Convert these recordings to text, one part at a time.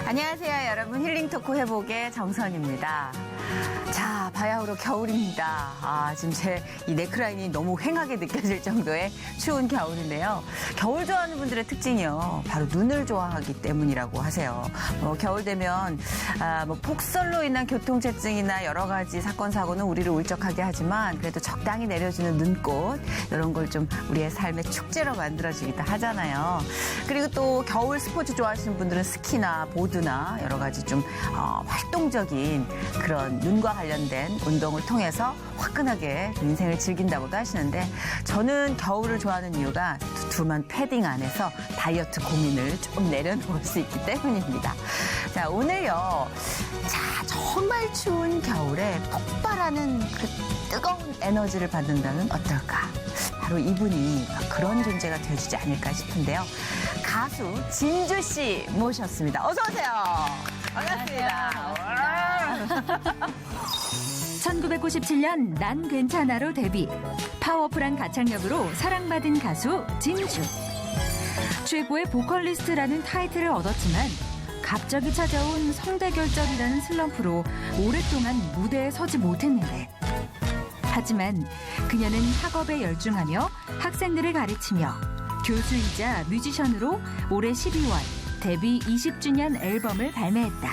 안녕하세요, 여러분. 힐링 토크 회복의 정선입니다. 자, 바야흐로 겨울입니다. 지금 제 이 네크라인이 너무 휑하게 느껴질 정도의 추운 겨울인데요. 겨울 좋아하는 분들의 특징이요, 바로 눈을 좋아하기 때문이라고 하세요. 겨울 되면 폭설로 인한 교통체증이나 여러 가지 사건 사고는 우리를 울적하게 하지만 그래도 적당히 내려주는 눈꽃, 이런 걸 좀 우리의 삶의 축제로 만들어주기도 하잖아요. 그리고 또 겨울 스포츠 좋아하시는 분들은 스키나 보드나 여러 가지 좀 활동적인 그런 눈과 관련된 운동을 통해서 화끈하게 인생을 즐긴다고도 하시는데, 저는 겨울을 좋아하는 이유가 두툼한 패딩 안에서 다이어트 고민을 좀 내려놓을 수 있기 때문입니다. 자, 오늘요. 자, 정말 추운 겨울에 폭발하는 그 뜨거운 에너지를 받는다면 어떨까? 바로 이분이 그런 존재가 되어주지 않을까 싶은데요. 가수 진주 씨 모셨습니다. 어서 오세요. 반갑습니다. 1997년 난 괜찮아로 데뷔. 파워풀한 가창력으로 사랑받은 가수 진주. 최고의 보컬리스트라는 타이틀을 얻었지만 갑자기 찾아온 성대결절이라는 슬럼프로 오랫동안 무대에 서지 못했는데, 하지만 그녀는 학업에 열중하며 학생들을 가르치며 교수이자 뮤지션으로 올해 12월 데뷔 20주년 앨범을 발매했다.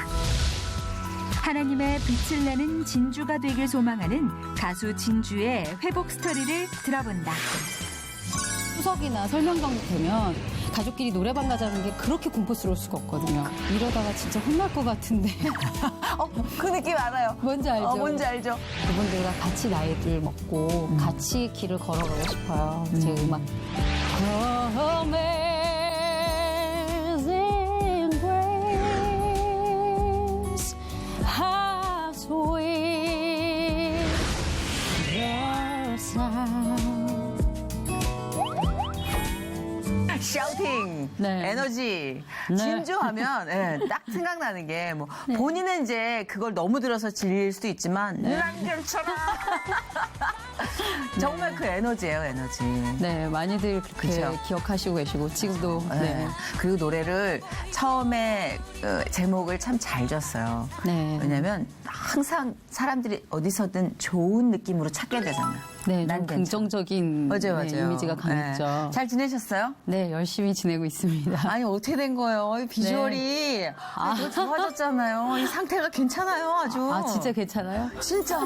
하나님의 빛을 내는 진주가 되길 소망하는 가수 진주의 회복 스토리를 들어본다. 추석이나 설명당 되면 가족끼리 노래방 가자는 게 그렇게 공포스러울 수가 없거든요. 이러다가 진짜 혼날 것 같은데. 그 느낌 알아요. 뭔지 알죠? 뭔지 알죠. 그분들과 같이 나이를 먹고 같이 길을 걸어가고 싶어요. 제 음악. Amazing grace, how sweet your sound. 샤우팅, 네. 에너지, 네. 진주하면 딱 생각나는 게 본인은 이제 그걸 너무 들어서 질릴 수도 있지만 난 괜찮아. 정말 그 에너지예요, 에너지. 네, 많이들 그렇게 그쵸? 기억하시고 계시고 지금도. 네. 그리고 노래를 처음에 제목을 참 잘 줬어요. 네. 왜냐면 항상 사람들이 어디서든 좋은 느낌으로 찾게 되잖아요. 네, 난 좀 괜찮아. 긍정적인 맞아요, 네, 맞아요. 이미지가 강했죠. 네. 잘 지내셨어요? 네, 열심히 지내고 있습니다. 아니, 어떻게 된 거예요? 이 비주얼이 너무 좋아졌잖아요. 이 상태가 괜찮아요, 아주. 아, 진짜 괜찮아요? 진짜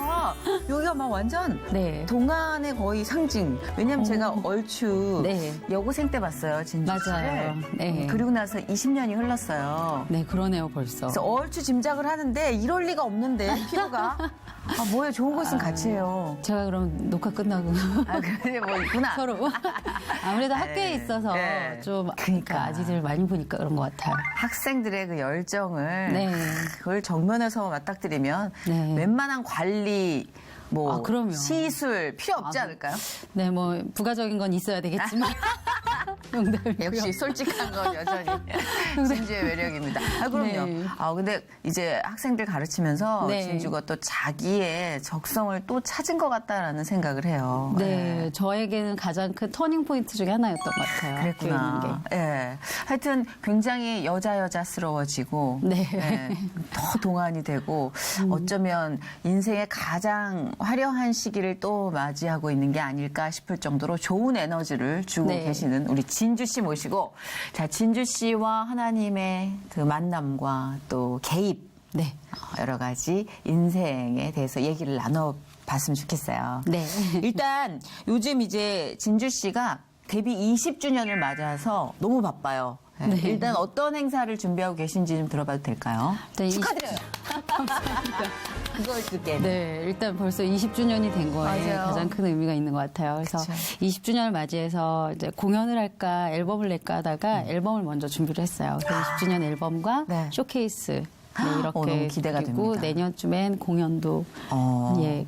여기가 막 완전 네. 동안의 거의 상징. 왜냐면 제가 얼추 네. 여고생 때 봤어요, 진주 씨를. 맞아요. 네. 그리고 나서 20년이 흘렀어요. 네, 그러네요, 벌써. 그래서 얼추 짐작을 하는데 이럴 리가 없는데, 피부가. 뭐예요? 좋은 거 있으면 같이 해요. 제가 그럼 녹화 끝나고. 그래, 뭐 있구나. 서로. 아무래도 네. 학교에 있어서 네. 좀 그러니까. 아지들 많이 보니까 그런 것 같아요. 학생들의 그 열정을 네. 그걸 정면에서 맞닥뜨리면 네. 웬만한 관리, 그럼요. 시술 필요 없지 아, 않을까요? 네, 뭐 부가적인 건 있어야 되겠지만. 농담이고요. 역시 솔직한 건 여전히 진주의 매력입니다. 그럼요. 네. 근데 이제 학생들 가르치면서 네. 진주가 또 자기의 적성을 또 찾은 것 같다라는 생각을 해요. 네, 저에게는 가장 큰 터닝 포인트 중에 하나였던 것 같아요. 그랬구나. 예. 하여튼 굉장히 여자스러워지고, 네. 더 동안이 되고, 어쩌면 인생의 가장 화려한 시기를 또 맞이하고 있는 게 아닐까 싶을 정도로 좋은 에너지를 주고 네. 계시는 우리 진주 씨 모시고, 자, 진주 씨와 하나님의 그 만남과 또 개입, 네. 여러 가지 인생에 대해서 얘기를 나눠봤으면 좋겠어요. 네. 일단 요즘 이제 진주 씨가 데뷔 20주년을 맞아서 너무 바빠요. 네. 네. 일단 어떤 행사를 준비하고 계신지 좀 들어봐도 될까요? 네, 축하드려요. 그걸 듣게. 네, 일단 벌써 20주년이 된 거에 맞아요. 가장 큰 의미가 있는 것 같아요. 그래서 그쵸. 20주년을 맞이해서 이제 공연을 할까 앨범을 낼까 하다가 앨범을 먼저 준비를 했어요. 그래서 20주년 앨범과 네. 쇼케이스 네, 이렇게 너무 기대가 그리고 됩니다. 내년쯤엔 공연도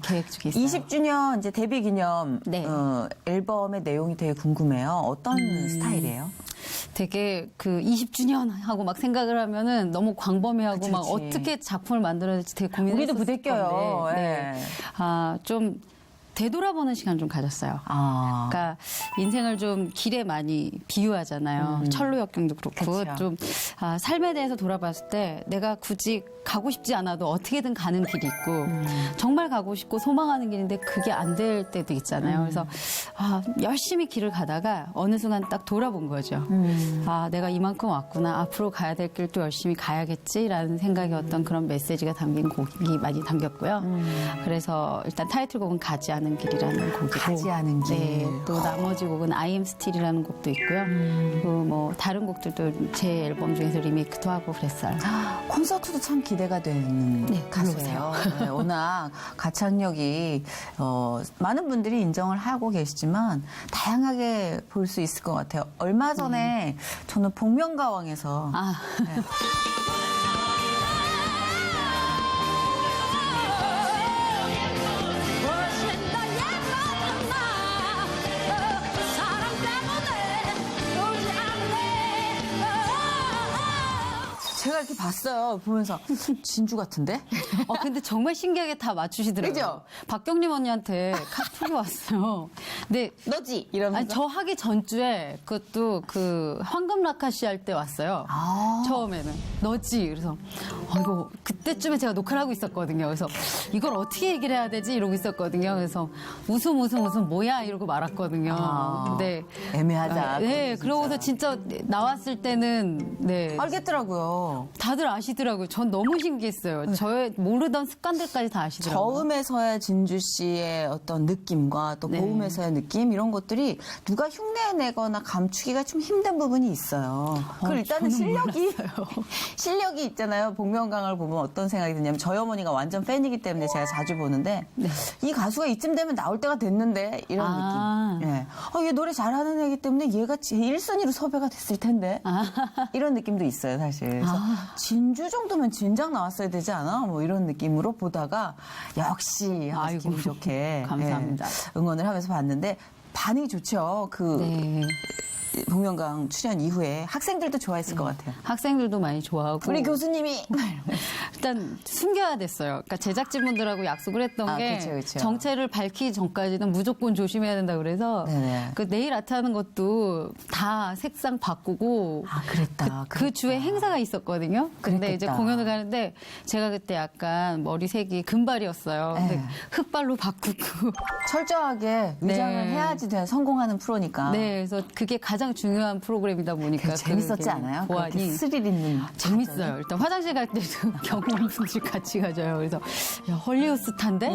계획 중에 있어요. 20주년 이제 데뷔 기념 네. 앨범의 내용이 되게 궁금해요. 어떤 스타일이에요? 되게 그 20주년 하고 막 생각을 하면은 너무 광범위하고 그치, 막 그치. 어떻게 작품을 만들어야 될지 되게 고민을 우리도 했었을 부대껴요. 건데, 예. 네. 좀 되돌아보는 시간 좀 가졌어요. 아. 그러니까 인생을 좀 길에 많이 비유하잖아요. 철로 역경도 그렇고 그쵸. 좀 삶에 대해서 돌아봤을 때 내가 굳이 가고 싶지 않아도 어떻게든 가는 길이 있고 정말 가고 싶고 소망하는 길인데 그게 안 될 때도 있잖아요. 그래서 열심히 길을 가다가 어느 순간 딱 돌아본 거죠. 내가 이만큼 왔구나. 앞으로 가야 될 길도 열심히 가야겠지라는 생각이 어떤 그런 메시지가 담긴 곡이 많이 담겼고요. 그래서 일단 타이틀곡은 가지 않은 길이라는 곡이고 가지 않은 길. 네, 또 나머지 곡은 I am still이라는 곡도 있고요. 그리고 뭐 다른 곡들도 제 앨범 중에서 리메이크도 하고 그랬어요. 콘서트도 참 기대가 되는 가수예요. 네, 워낙 가창력이 많은 분들이 인정을 하고 계시지만 다양하게 볼 수 있을 것 같아요. 얼마 전에 저는 복면가왕에서 네. 제가 이렇게 봤어요. 보면서 진주 같은데? 근데 정말 신기하게 다 맞추시더라고요. 그죠? 박경림 언니한테 카톡이 왔어요. 근데 너지? 이러면서. 저 하기 전주에 그것도 그 황금 라카시 할 때 왔어요. 처음에는. 너지? 그래서 이거 그때쯤에 제가 녹화를 하고 있었거든요. 그래서 이걸 어떻게 얘기를 해야 되지? 이러고 있었거든요. 그래서 웃음 뭐야? 이러고 말았거든요. 근데 애매하다. 네, 그러고서 진짜 나왔을 때는 네. 알겠더라고요. 다들 아시더라고요. 전 너무 신기했어요. 저의 모르던 습관들까지 다 아시더라고요. 저음에서의 진주 씨의 어떤 느낌과 또 네. 고음에서의 느낌 이런 것들이 누가 흉내내거나 감추기가 좀 힘든 부분이 있어요. 그리고 일단은 실력이 있잖아요. 복면가왕을 보면 어떤 생각이 드냐면 저희 어머니가 완전 팬이기 때문에 제가 자주 보는데 이 가수가 이쯤 되면 나올 때가 됐는데 이런 느낌. 예. 얘 노래 잘하는 애기 때문에 얘가 제 1순위로 섭외가 됐을 텐데 이런 느낌도 있어요, 사실. 그래서 진주 정도면 진작 나왔어야 되지 않아? 뭐 이런 느낌으로 보다가 역시 하면서 기분 좋게 감사합니다. 응원을 하면서 봤는데 반응이 좋죠. 네. 복면가왕 출연 이후에 학생들도 좋아했을 것 같아요. 학생들도 많이 좋아하고 우리 교수님이 일단 숨겨야 됐어요. 그러니까 제작진분들하고 약속을 했던 게 그쵸. 정체를 밝히기 전까지는 무조건 조심해야 된다 그래서 네네. 그 네일 아트 하는 것도 다 색상 바꾸고 그랬다. 그 주에 행사가 있었거든요. 근데 그랬겠다. 이제 공연을 가는데 제가 그때 약간 머리색이 금발이었어요. 근데 네. 흑발로 바꾸고 철저하게 위장을 네. 해야지 성공하는 프로니까. 네, 그래서 그게 가장 중요한 프로그램이다 보니까 재밌었지 그게 않아요? 그렇게 보안이 스릴 있는 재밌어요. 일단 화장실 갈 때도 경험분들 같이 가져요. 그래서 야, 헐리우드 스타인데?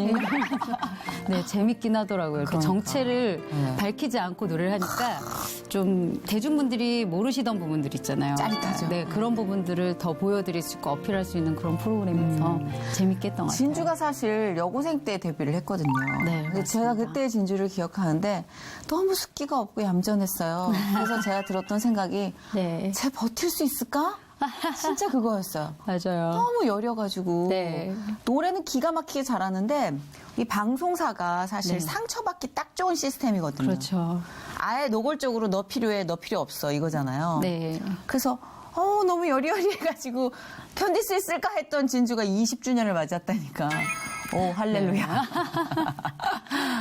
네, 재밌긴 하더라고요. 이렇게 그러니까. 정체를 밝히지 않고 노래를 하니까 좀 대중분들이 모르시던 부분들 있잖아요. 짜릿하죠. 네, 그런 부분들을 더 보여드릴 수 있고 어필할 수 있는 그런 프로그램이어서 재밌게 했던 것 같아요. 진주가 사실 여고생 때 데뷔를 했거든요. 네, 근데 제가 그때 진주를 기억하는데 너무 숫기가 없고 얌전했어요. 그래서 제가 들었던 생각이 네, 쟤 버틸 수 있을까? 진짜 그거였어요. 맞아요. 너무 여려가지고 네. 노래는 기가 막히게 잘하는데 이 방송사가 사실 상처받기 딱 좋은 시스템이거든요. 그렇죠. 아예 노골적으로 너 필요해, 너 필요 없어 이거잖아요. 네. 그래서 너무 여리여리해가지고 견딜 수 있을까 했던 진주가 20주년을 맞았다니까. 오 할렐루야.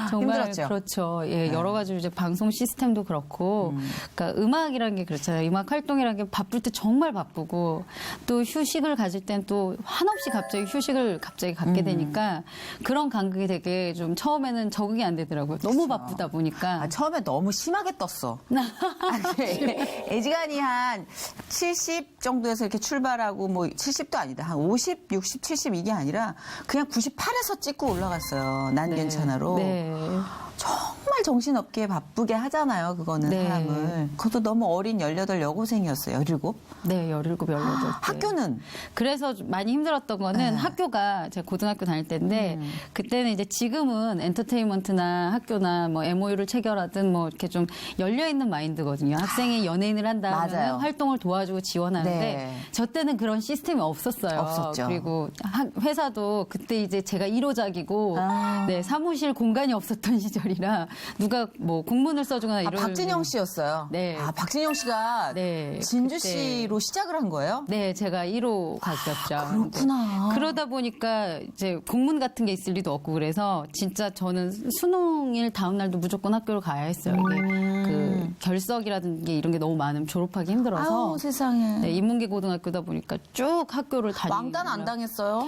정말 힘들었죠? 그렇죠. 예, 여러 가지 이제 방송 시스템도 그렇고, 그러니까 음악이라는 게 그렇잖아요. 음악 활동이라는 게 바쁠 때 정말 바쁘고, 또 휴식을 가질 땐 또 한없이 갑자기 휴식을 갑자기 갖게 되니까 그런 간극이 되게 좀 처음에는 적응이 안 되더라고요. 너무 바쁘다 보니까. 처음에 너무 심하게 떴어. 애지간히 한 70 정도에서 이렇게 출발하고 뭐 70도 아니다. 한 50, 60, 70 이게 아니라 그냥 98에서 찍고 올라갔어요. 난 괜찮아로. 네. 정말 정신없게 바쁘게 하잖아요. 그거는 네. 사람을. 그것도 너무 어린 18 여고생이었어요. 17. 네, 17, 18때. 학교는 그래서 많이 힘들었던 거는 학교가 제가 고등학교 다닐 때인데 그때는 이제 지금은 엔터테인먼트나 학교나 뭐 MOU를 체결하든 뭐 이렇게 좀 열려있는 마인드거든요. 학생이 연예인을 한다 맞아요. 하면 활동을 도와주고 지원하는데 네. 저 때는 그런 시스템이 없었어요. 없었죠. 그리고 회사도 그때 이제 제가 1호작이고 네, 사무실 공간이 없었던 시절이라 누가 뭐 공문을 써주거나 이런. 박진영 씨였어요. 네. 박진영 씨가 네, 진주 그때. 씨로 시작을 한 거예요? 네, 제가 1호 가수였죠. 그렇구나. 근데 그러다 보니까 이제 공문 같은 게 있을 리도 없고 그래서 진짜 저는 수능일 다음 날도 무조건 학교를 가야 했어요. 이게 그 결석이라든지 이런 게 너무 많으면 졸업하기 힘들어서. 아유, 세상에. 네, 인문계 고등학교다 보니까 쭉 학교를 다니고. 왕따는 안 당했어요?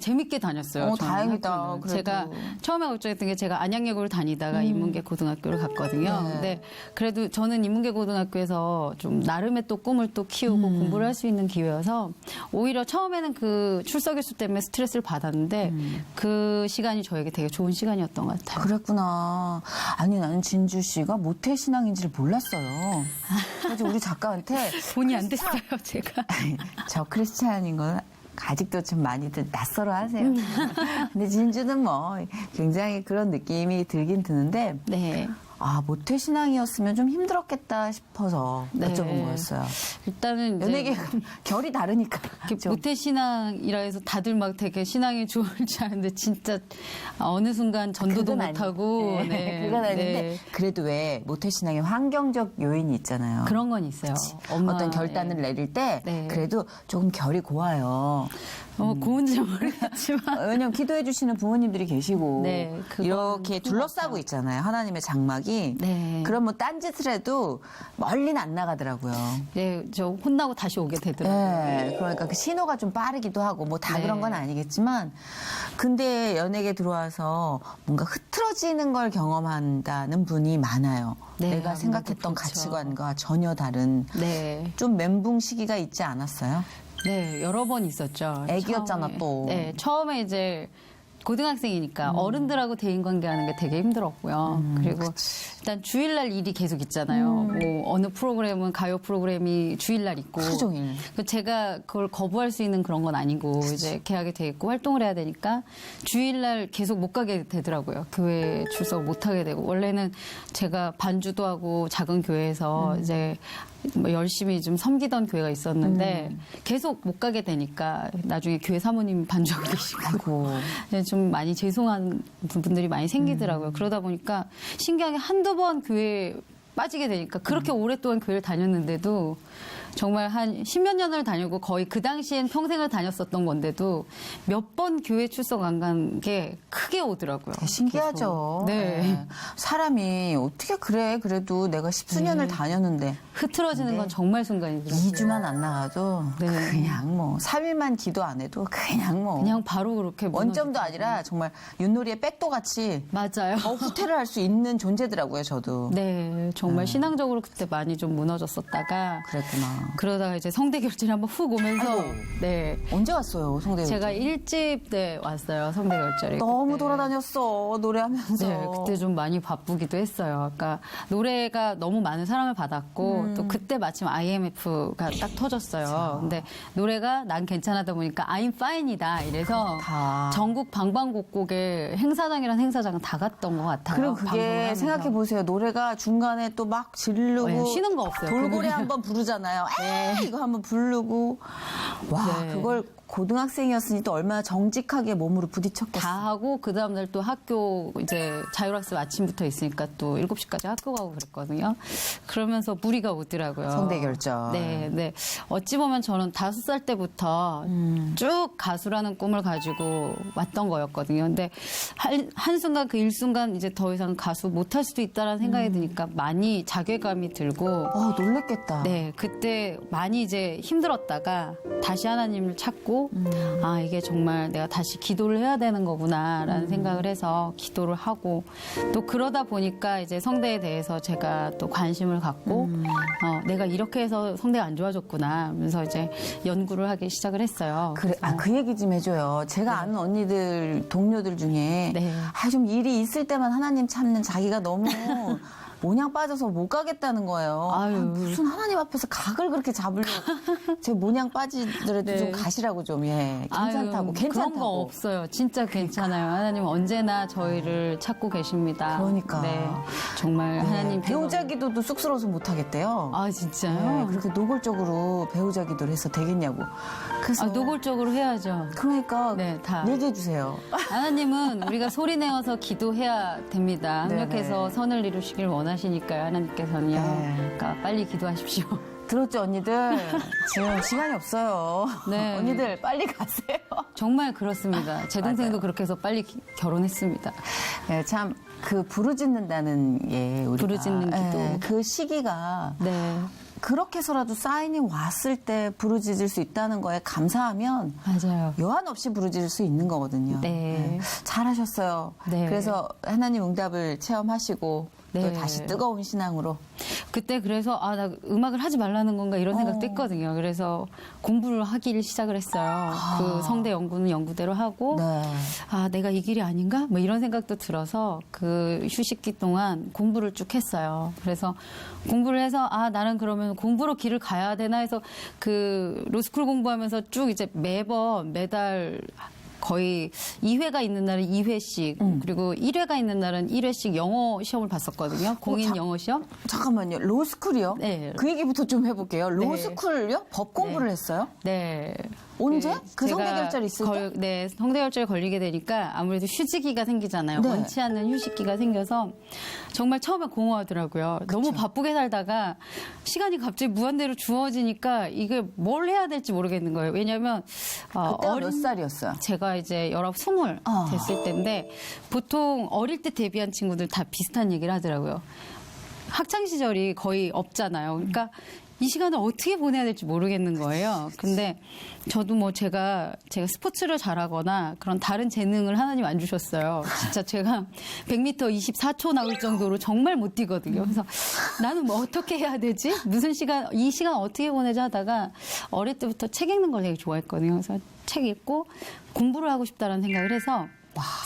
재밌게 다녔어요. 저는 다행이다. 학교는. 그래도. 제가 처음에 걱정했던 게 제가 안양여고를 다니다가 인문계 고등학교를 갔거든요. 네. 근데 그래도 저는 인문계 고등학교에서 좀 나름의 또 꿈을 또 키우고 공부를 할 수 있는 기회여서 오히려 처음에는 그 출석 일수 때문에 스트레스를 받았는데 그 시간이 저에게 되게 좋은 시간이었던 것 같아요. 그랬구나. 아니, 나는 진주 씨가 모태신앙인지를 몰랐어요. 그래서 우리 작가한테 돈이 안 됐어요, 제가. 저 크리스찬인 건 아직도 좀 많이들 낯설어 하세요. 근데 진주는 뭐 굉장히 그런 느낌이 들긴 드는데 네. 모태신앙이었으면 좀 힘들었겠다 싶어서 네. 여쭤본 거였어요. 일단은 이제 연예계 결이 다르니까. 좀. 모태신앙이라 해서 다들 막 되게 신앙이 좋을 줄 아는데 진짜 어느 순간 전도도 그건 못하고. 네. 그건 아닌데 그래도 왜 모태신앙의 환경적 요인이 있잖아요. 그런 건 있어요. 어떤 결단을 내릴 때 네. 그래도 조금 결이 고와요. 고운지 모르겠지만. 왜냐면 기도해 주시는 부모님들이 계시고 네, 그건 이렇게 큰 것 둘러싸고 같아요. 있잖아요. 하나님의 장막이. 네. 그럼 뭐 딴짓을 해도 멀리는 안 나가더라고요. 네, 저 혼나고 다시 오게 되더라고요. 네, 그러니까 그 신호가 좀 빠르기도 하고 뭐 다 네. 그런 건 아니겠지만 근데 연예계 들어와서 뭔가 흐트러지는 걸 경험한다는 분이 많아요. 네, 내가 아무래도 생각했던 그렇죠. 가치관과 전혀 다른 네. 좀 멘붕 시기가 있지 않았어요? 네, 여러 번 있었죠. 애기였잖아, 처음에. 또. 네, 처음에 이제 고등학생이니까 어른들하고 대인 관계하는 게 되게 힘들었고요. 그리고 일단 주일날 일이 계속 있잖아요. 뭐 어느 프로그램은 가요 프로그램이 주일날 있고 하루 종일. 제가 그걸 거부할 수 있는 그런 건 아니고 이제 계약이 돼 있고 활동을 해야 되니까 주일날 계속 못 가게 되더라고요. 교회 출석 못 하게 되고 원래는 제가 반주도 하고 작은 교회에서 이제 뭐 열심히 좀 섬기던 교회가 있었는데 계속 못 가게 되니까 나중에 교회 사모님 반주하고 계시고 아이고. 네, 좀 많이 죄송한 부분들이 많이 생기더라고요. 그러다 보니까 신기하게 한두 번 교회에 빠지게 되니까 그렇게 오랫동안 교회를 다녔는데도 정말 한 10몇 년을 다니고 거의 그 당시엔 평생을 다녔었던 건데도 몇 번 교회 출석 안 간 게 크게 오더라고요. 신기하죠. 네. 사람이 어떻게 그래? 그래도 내가 십수년을 다녔는데 흐트러지는 건 정말 순간이더라고요. 2주만 안 나가도 네. 그냥 뭐 3일만 기도 안 해도 그냥 뭐 그냥 바로 그렇게 원점도 무너지더라고요. 아니라 정말 윷놀이의 백도 같이 맞아요. 후퇴를 할 수 있는 존재더라고요, 저도. 네, 정말 신앙적으로 그때 많이 좀 무너졌었다가 그랬구나. 그러다가 이제 성대 결절이 한번 훅 오면서 아이고. 네. 언제 왔어요, 성대? 제가 1집 때 왔어요. 성대 결절이. 너무 그때. 돌아다녔어, 노래하면서. 네, 그때 좀 많이 바쁘기도 했어요. 그러니까 노래가 너무 많은 사랑을 받았고 또 그때 마침 IMF가 딱 터졌어요. 근데 노래가 난 괜찮아다 보니까 I'm fine이다. 이래서 다. 전국 방방곡곡에 행사장이란 행사장은 다 갔던 것 같아요. 그리고 방송을 그게 하면서. 생각해 보세요. 노래가 중간에 또 막 지르고 네, 쉬는 거 없어요. 그 돌고래 노래는. 한번 부르잖아요. 에이, 이거 한번 부르고 와 네. 그걸 고등학생이었으니 또 얼마나 정직하게 몸으로 부딪혔겠어. 다 하고 그 다음날 또 학교 이제 자율학습 아침부터 있으니까 또 7시까지 학교 가고 그랬거든요. 그러면서 무리가 오더라고요. 성대 결절. 네, 네. 어찌 보면 저는 5살 때부터 쭉 가수라는 꿈을 가지고 왔던 거였거든요. 근데 한순간 그 일순간 이제 더 이상 가수 못할 수도 있다라는 생각이 드니까 많이 자괴감이 들고 놀랬겠다. 네, 그때 많이 이제 힘들었다가 다시 하나님을 찾고 이게 정말 내가 다시 기도를 해야 되는 거구나라는 생각을 해서 기도를 하고 또 그러다 보니까 이제 성대에 대해서 제가 또 관심을 갖고 내가 이렇게 해서 성대가 안 좋아졌구나 하면서 이제 연구를 하기 시작을 했어요. 그래, 그 얘기 좀 해줘요. 제가 아는 언니들, 동료들 중에 네. 좀 일이 있을 때만 하나님 찾는 자기가 너무 모냥 빠져서 못 가겠다는 거예요. 아유. 무슨 하나님 앞에서 각을 그렇게 잡으려고. 제 모냥 빠지더라도 네. 좀 가시라고 좀, 예. 괜찮다고, 아유, 괜찮다고. 그런 거 없어요. 진짜 괜찮아요. 하나님 언제나 저희를 찾고 계십니다. 그러니까. 네, 정말 하나님 배우자 기도도 쑥스러워서 못 하겠대요. 아 진짜요? 네, 그렇게 노골적으로 배우자 기도를 해서 되겠냐고. 그래서 아, 노골적으로 해야죠. 그러니까 네, 다. 얘기해 주세요. 하나님은 우리가 소리 내어서 기도해야 됩니다. 네네. 합력해서 선을 이루시길 원하시니까요. 하나님께서는요. 네. 그러니까 빨리 기도하십시오. 들었죠, 언니들? 지금 시간이 없어요. 네. 언니들 빨리 가세요. 정말 그렇습니다. 제 동생도 맞아요. 그렇게 해서 빨리 결혼했습니다. 네, 참 그 부르짖는다는 게 우리가 부르짖는 기도. 그 시기가 네, 그렇게 해서라도 사인이 왔을 때 부르짖을 수 있다는 거에 감사하면 맞아요. 여한 없이 부르짖을 수 있는 거거든요. 네. 잘하셨어요. 네. 그래서 하나님 응답을 체험하시고 또 네. 다시 뜨거운 신앙으로. 그때 그래서 아, 나 음악을 하지 말라는 건가 이런 생각도 어. 했거든요. 그래서 공부를 하기를 시작을 했어요. 그 성대 연구는 연구대로 하고 네. 아, 내가 이 길이 아닌가? 뭐 이런 생각도 들어서 그 휴식기 동안 공부를 쭉 했어요. 그래서 공부를 해서 아, 나는 그러면 공부로 길을 가야 되나 해서 그 로스쿨 공부하면서 쭉 이제 매달 거의 2회가 있는 날은 2회씩 그리고 1회가 있는 날은 1회씩 영어 시험을 봤었거든요. 공인 영어 시험. 잠깐만요. 로스쿨이요? 네. 그 얘기부터 좀 해볼게요. 네. 로스쿨요? 법 공부를 했어요? 네. 언제? 그 제가 성대 결절 있을 때? 네, 성대 결절에 걸리게 되니까 아무래도 휴지기가 생기잖아요. 네. 원치 않는 휴식기가 생겨서 정말 처음에 공허하더라고요. 너무 바쁘게 살다가 시간이 갑자기 무한대로 주어지니까 이게 뭘 해야 될지 모르겠는 거예요. 왜냐하면 그때가 몇 살이었어요? 제가 이제 19, 20 아. 됐을 때인데 보통 어릴 때 데뷔한 친구들 다 비슷한 얘기를 하더라고요. 학창 시절이 거의 없잖아요. 그러니까 이 시간을 어떻게 보내야 될지 모르겠는 거예요. 근데 저도 뭐 제가 스포츠를 잘하거나 그런 다른 재능을 하나님 안 주셨어요. 진짜 제가 100m 24초 나올 정도로 정말 못 뛰거든요. 그래서 나는 뭐 어떻게 해야 되지? 이 시간 어떻게 보내자 하다가 어릴 때부터 책 읽는 걸 되게 좋아했거든요. 그래서 책 읽고 공부를 하고 싶다라는 생각을 해서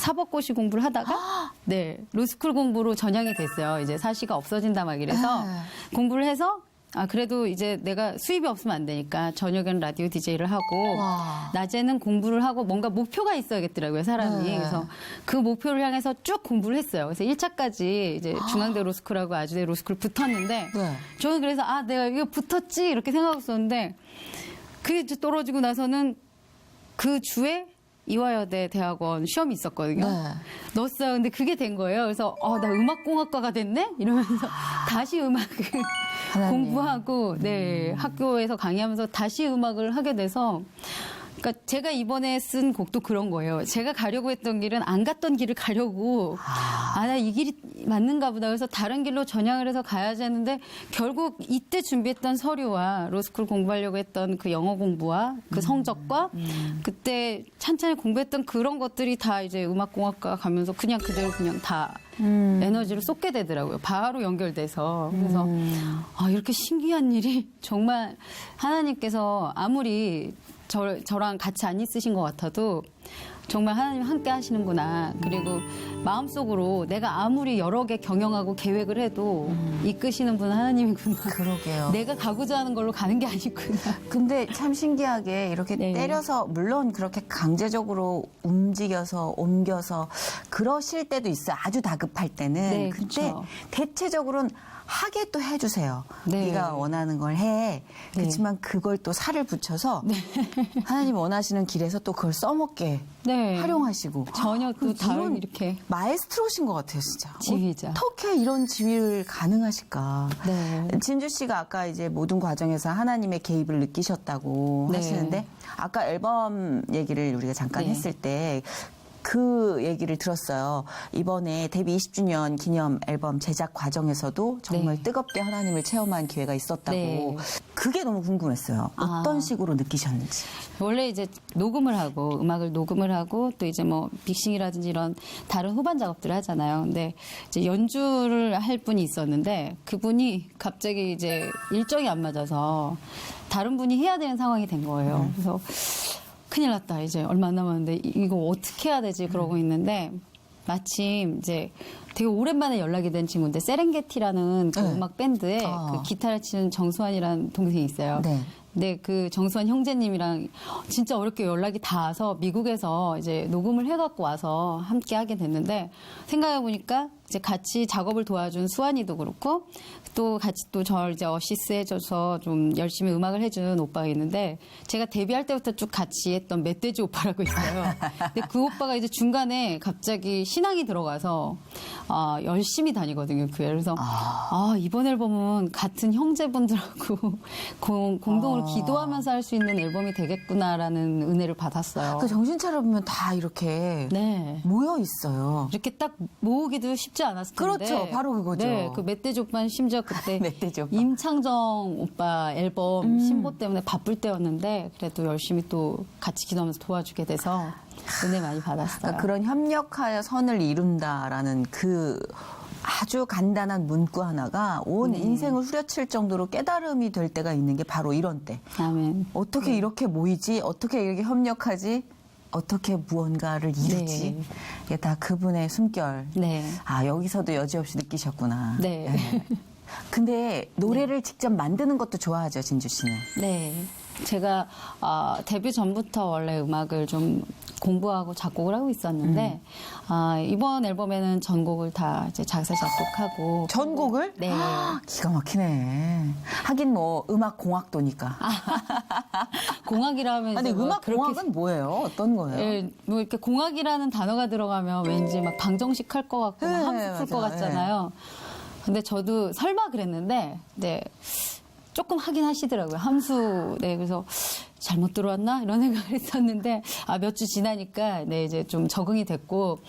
사법고시 공부를 하다가 네, 로스쿨 공부로 전향이 됐어요. 이제 사시가 없어진다 막 이래서 공부를 해서 아, 그래도 이제 내가 수입이 없으면 안 되니까 저녁에는 라디오 DJ를 하고 와. 낮에는 공부를 하고 뭔가 목표가 있어야겠더라고요, 사람이. 네. 그래서 그 목표를 향해서 쭉 공부를 했어요. 그래서 1차까지 이제 중앙대 로스쿨하고 아주대 로스쿨 붙었는데 네. 저는 그래서 아, 내가 이거 붙었지 이렇게 생각하고 있었는데 그게 이제 떨어지고 나서는 그 주에 이화여대 대학원 시험이 있었거든요. 네. 넣었어요. 근데 그게 된 거예요. 그래서 나 음악공학과가 됐네? 이러면서 다시 음악을 하나님. 공부하고 네, 학교에서 강의하면서 다시 음악을 하게 돼서 그러니까 제가 이번에 쓴 곡도 그런 거예요. 제가 가려고 했던 길은 안 갔던 길을 가려고 나 이 길이 맞는가 보다. 그래서 다른 길로 전향을 해서 가야지 했는데 결국 이때 준비했던 서류와 로스쿨 공부하려고 했던 그 영어 공부와 그 성적과 그때 찬찬히 공부했던 그런 것들이 다 이제 음악공학과 가면서 그냥 그대로 그냥 다 에너지를 쏟게 되더라고요. 바로 연결돼서. 그래서 이렇게 신기한 일이 정말 하나님께서 아무리 저랑 같이 안 있으신 것 같아도 정말 하나님 함께 하시는구나. 그리고 마음속으로 내가 아무리 여러 개 경영하고 계획을 해도 이끄시는 분은 하나님이구나. 그러게요. 내가 가고자 하는 걸로 가는 게 아니구나. 근데 참 신기하게 이렇게 네. 때려서 물론 그렇게 강제적으로 움직여서 옮겨서 그러실 때도 있어요. 아주 다급할 때는. 네, 근데 그쵸. 대체적으로는 하게 또 해주세요. 네. 네가 원하는 걸 해. 그렇지만 그걸 또 살을 붙여서 하나님 원하시는 길에서 또 그걸 써먹게 네. 활용하시고. 전혀 또 다른 이런 이렇게 마에스트로신 것 같아요, 진짜. 지휘자. 어떻게 이런 지휘를 가능하실까? 네. 진주 씨가 아까 이제 모든 과정에서 하나님의 개입을 느끼셨다고 네. 하시는데 아까 앨범 얘기를 우리가 잠깐 네. 했을 때 그 얘기를 들었어요. 이번에 데뷔 20주년 기념 앨범 제작 과정에서도 정말 네. 뜨겁게 하나님을 체험한 기회가 있었다고. 네. 그게 너무 궁금했어요. 어떤 식으로 느끼셨는지. 원래 이제 녹음을 하고 음악을 녹음을 하고 또 이제 뭐 믹싱이라든지 이런 다른 후반 작업들을 하잖아요. 근데 이제 연주를 할 분이 있었는데 그분이 갑자기 이제 일정이 안 맞아서 다른 분이 해야 되는 상황이 된 거예요. 그래서 큰일 났다. 이제 얼마 안 남았는데 이거 어떻게 해야 되지? 그러고 있는데 마침 이제 되게 오랜만에 연락이 된 친구인데 세렝게티라는 그 네. 음악 밴드에 아. 그 기타를 치는 정수환이라는 동생이 있어요. 네. 근데 그 정수환 형제님이랑 진짜 어렵게 연락이 닿아서 미국에서 이제 녹음을 해갖고 와서 함께 하게 됐는데 생각해보니까 이제 같이 작업을 도와준 수환이도 그렇고 또 같이 또 저 이제 어시스 해줘서 좀 열심히 음악을 해준 오빠가 있는데 제가 데뷔할 때부터 쭉 같이 했던 멧돼지 오빠라고 있어요. 근데 그 오빠가 이제 중간에 갑자기 신앙이 들어가서 열심히 다니거든요, 교회를. 그래서 이번 앨범은 같은 형제분들하고 공동으로 기도하면서 할 수 있는 앨범이 되겠구나라는 은혜를 받았어요. 그 정신 차려보면 다 이렇게 네. 모여 있어요. 이렇게 딱 모으기도 쉽지 않았을 텐데. 그렇죠. 바로 그거죠. 네, 그 멧돼지 오빠는 심지어 그때 멧돼지 오빠. 임창정 오빠 앨범 신보 때문에 바쁠 때였는데 그래도 열심히 또 같이 기도하면서 도와주게 돼서 은혜 많이 받았어요. 그러니까 그런 협력하여 선을 이룬다라는 그 아주 간단한 문구 하나가 온 인생을 후려칠 정도로 깨달음이 될 때가 있는 게 바로 이런 때. 아멘. 어떻게 이렇게 모이지? 어떻게 이렇게 협력하지? 어떻게 무언가를 이루지? 네. 이게 다 그분의 숨결. 네. 아, 여기서도 여지없이 느끼셨구나. 네. 예. 근데 노래를 직접 만드는 것도 좋아하죠, 진주 씨는. 네. 제가 데뷔 전부터 원래 음악을 좀 공부하고 작곡을 하고 있었는데 이번 앨범에는 전곡을 다 이제 작사 작곡하고 전곡을? 네. 기가 막히네. 하긴 뭐 음악 공학도니까. 공학이라 하면 아니 이제 음악 공학은 뭐예요? 어떤 거예요? 예, 뭐 이렇게 공학이라는 단어가 들어가면 왠지 막 방정식 할 것 같고 네, 함수 풀 것 맞아요. 같잖아요. 근데 저도 설마 그랬는데 네. 조금 하긴 하시더라고요. 함수. 네, 그래서 잘못 들어왔나? 이런 생각을 했었는데, 몇 주 지나니까, 네, 이제 좀 적응이 됐고,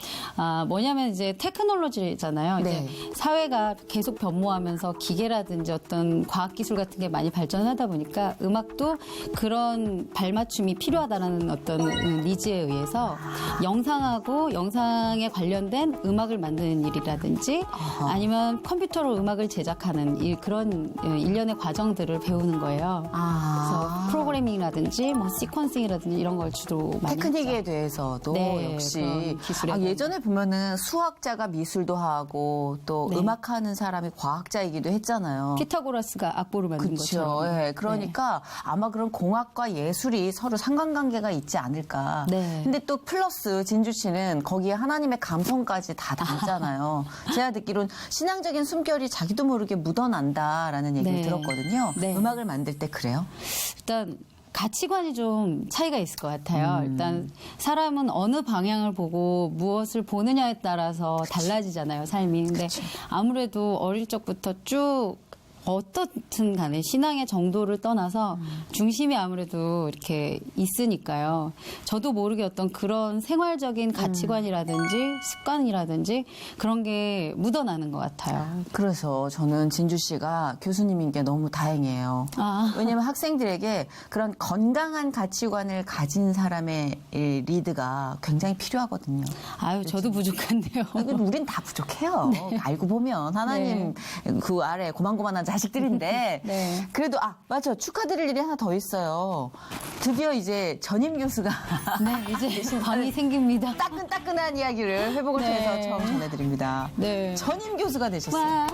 뭐냐면 이제 테크놀로지잖아요. 네. 이제 사회가 계속 변모하면서 기계라든지 어떤 과학기술 같은 게 많이 발전하다 보니까 음악도 그런 발맞춤이 필요하다는 어떤 니즈에 의해서 영상하고 영상에 관련된 음악을 만드는 일이라든지 아니면 컴퓨터로 음악을 제작하는 그런 일련의 과정들을 배우는 거예요. 그래서 프로그래밍이라든지 뭐 시퀀싱이라든지 이런 걸 주로 많이 테크닉에 했죠. 대해서도 네, 역시 그런 기술에 예전에 보면은 수학자가 미술도 하고 또 네. 음악하는 사람이 과학자이기도 했잖아요. 피타고라스가 악보를 만든 그렇죠. 것처럼. 예, 그러니까 아마 그런 공학과 예술이 서로 상관관계가 있지 않을까. 네. 근데 또 플러스 진주 씨는 거기에 하나님의 감성까지 다 담잖아요. 제가 듣기로는 신앙적인 숨결이 자기도 모르게 묻어난다라는 얘기를 네. 들었거든요. 네. 음악을 만들 때 그래요? 일단 가치관이 좀 차이가 있을 것 같아요. 일단 사람은 어느 방향을 보고 무엇을 보느냐에 따라서 달라지잖아요, 삶이. 근데 아무래도 어릴 적부터 쭉 어떻든 간에 신앙의 정도를 떠나서 중심이 아무래도 이렇게 있으니까요. 저도 모르게 어떤 그런 생활적인 가치관이라든지 습관이라든지 그런 게 묻어나는 것 같아요. 그래서 저는 진주 씨가 교수님인 게 너무 다행이에요. 왜냐하면 학생들에게 그런 건강한 가치관을 가진 사람의 이 리드가 굉장히 필요하거든요. 아유, 저도 부족한데요. 우린 다 부족해요. 알고 보면 하나님 그 아래 고만고만한 자식들인데 네. 그래도 맞아 축하드릴 일이 하나 더 있어요. 드디어 이제 전임 교수가 네, 이제 방이 생깁니다. 따끈따끈한 이야기를 회복을 네. 통해서 처음 전해드립니다. 네. 전임 교수가 되셨어요. 와.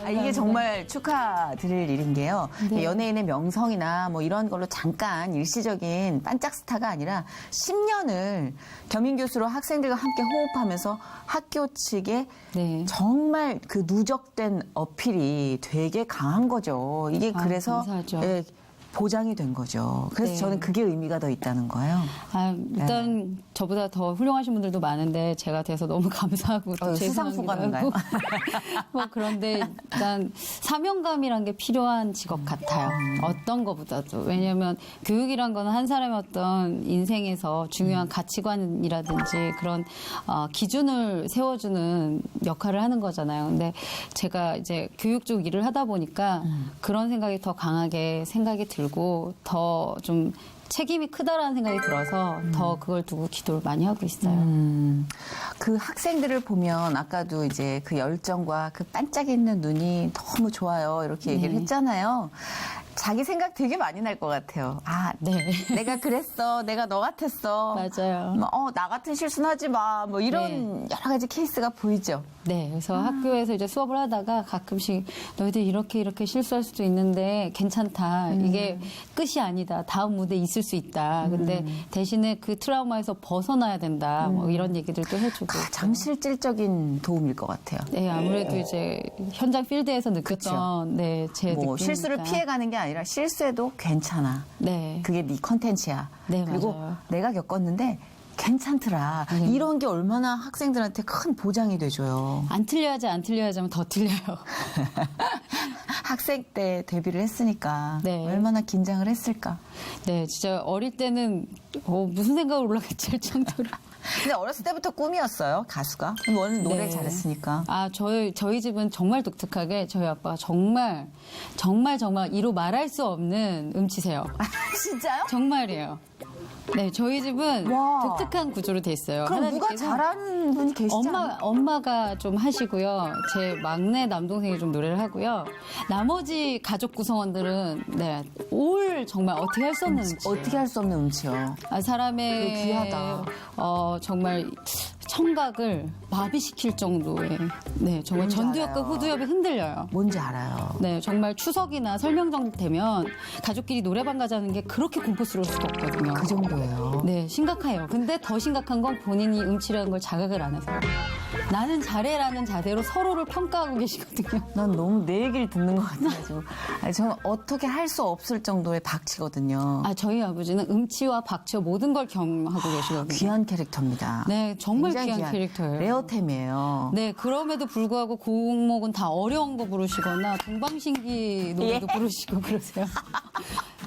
이게 정말 축하드릴 일인 게요. 네. 연예인의 명성이나 뭐 이런 걸로 잠깐 일시적인 반짝 스타가 아니라 10년을 겸임 교수로 학생들과 함께 호흡하면서 학교 측에 네. 정말 그 누적된 어필이 되게 강한 거죠. 이게 그래서 감사하죠. 보장이 된 거죠. 그래서 네. 저는 그게 의미가 더 있다는 거예요. 일단 저보다 더 훌륭하신 분들도 많은데 제가 돼서 너무 감사하고 또 수상 죄송하기도 소감인가요? 하고. 뭐 그런데 일단 사명감이란 게 필요한 직업 같아요. 어떤 것보다도. 왜냐하면 교육이란 거는 한 사람의 어떤 인생에서 중요한 가치관이라든지 그런 기준을 세워주는 역할을 하는 거잖아요. 근데 제가 이제 교육 쪽 일을 하다 보니까 그런 생각이 더 강하게 생각이 들고 더 좀 책임이 크다라는 생각이 들어서 더 그걸 두고 기도를 많이 하고 있어요. 그 학생들을 보면 아까도 이제 그 열정과 그 반짝이는 눈이 너무 좋아요. 이렇게 얘기를 네. 했잖아요. 자기 생각 되게 많이 날 것 같아요. 아, 네. 내가 그랬어. 내가 너 같았어. 맞아요. 나 같은 실수는 하지 마. 뭐 이런 여러 가지 케이스가 보이죠. 네, 그래서 학교에서 이제 수업을 하다가 가끔씩 너희들 이렇게 실수할 수도 있는데 괜찮다. 이게 끝이 아니다. 다음 무대에 있을 수 있다. 근데 대신에 그 트라우마에서 벗어나야 된다. 뭐 이런 얘기들도 해주고. 가장 실질적인 도움일 것 같아요. 네, 아무래도 이제 현장 필드에서 느꼈던 네, 제 뭐 느낌이니까. 실수를 피해가는 게 아니라 실수해도 괜찮아. 네. 그게 네 컨텐츠야. 네, 그리고 맞아요. 내가 겪었는데 괜찮더라. 이런 게 얼마나 학생들한테 큰 보장이 돼줘요. 안 틀려야지 하면 더 틀려요. 학생 때 데뷔를 했으니까 네. 얼마나 긴장을 했을까. 네, 진짜 어릴 때는 무슨 생각으로 올라갔지 할 정도로. 근데 어렸을 때부터 꿈이었어요, 가수가. 원래 노래 네. 잘했으니까. 아, 저희 집은 정말 독특하게 저희 아빠가 정말 이루 말할 수 없는 음치세요. 진짜요? 정말이에요. 네, 저희 집은 와. 독특한 구조로 돼 있어요. 그럼 누가 하나님께서 잘하는 분이 계시지 않아요? 엄마가 좀 하시고요. 제 막내 남동생이 좀 노래를 하고요. 나머지 가족 구성원들은 네, 정말 어떻게 할 수 없는 음치. 어떻게 할 수 없는 음치요. 사람의 그거 귀하다. 정말 청각을 마비시킬 정도의 네, 정말 뭔지 전두엽과 알아요. 후두엽이 흔들려요. 뭔지 알아요. 네, 정말 추석이나 설명절 되면 가족끼리 노래방 가자는 게 그렇게 공포스러울 수가 없거든요. 그 정도예요. 네, 심각해요. 근데 더 심각한 건 본인이 음치라는 걸 자각을 안 해서. 나는 잘해라는 자세로 서로를 평가하고 계시거든요. 난 너무 내 얘기를 듣는 것 같아가지고. 아니, 저는 어떻게 할 수 없을 정도의 박치거든요. 아, 저희 아버지는 음치와 박치와 모든 걸 경험하고 계시거든요. 귀한 캐릭터입니다. 네, 정말 굉장히 귀한 캐릭터예요. 레어템이에요. 네, 그럼에도 불구하고 곡목은 다 어려운 거 부르시거나 동방신기 노래도 예. 부르시고 그러세요.